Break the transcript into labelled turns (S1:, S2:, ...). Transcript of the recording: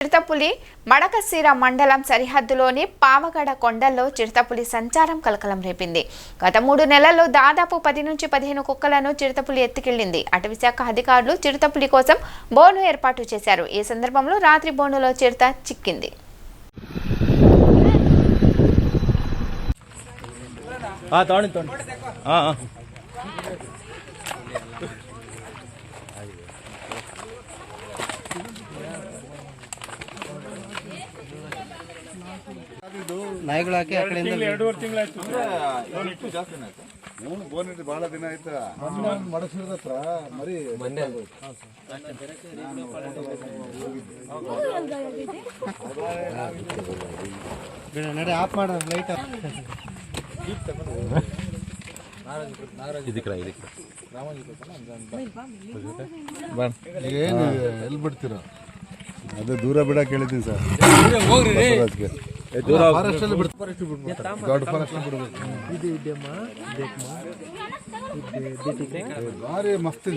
S1: చిరుతపులి మడకశిర మండలం సరిహద్దులోని పావగడ కొండల్లో చిరుతపులి సంచారం కలకలం రేపింది. గత 3 నెలల్లో దాదాపు 10 నుంచి 15 కుక్కలను చిరుతపులి ఎత్తుకెళ్లింది. అటవీశాఖ అధికారులు చిరుతపులి కోసం బోను ఏర్పాటు చేశారు. ఈ సందర్భంలో రాత్రి బోనులో చిరుత చిక్కింది.
S2: ನಾಯಿಗಳು ಹಾಕಿ ಆ ಕಡೆಯಿಂದ
S3: 2 ತಿಂಗಳಾಯ್ತು. ಬೋನಿಟ್ಟು ಬಹಳ ದಿನ ಆಯ್ತು. ಮಡಸಿದ ಹತ್ರ ಮರಿ
S2: ನಡೆ ಆಫ್ ಮಾಡ ಲೈಟ್
S3: ಏನು ಎಲ್ಲಿ ಬಿಡ್ತೀರ? ಅದೇ ದೂರ ಬಿಡಕ್ಕೆ ಹೇಳಿದ್ದೀನಿ ಸರ್. ಫಾರೆಸ್ಟ್ ಅಲ್ಲಿ ದೊಡ್ಡ ಫಾರೆಸ್ಟ್ ಬಿಡಬೇಕು. ಭಾರಿ ಮಸ್ತ್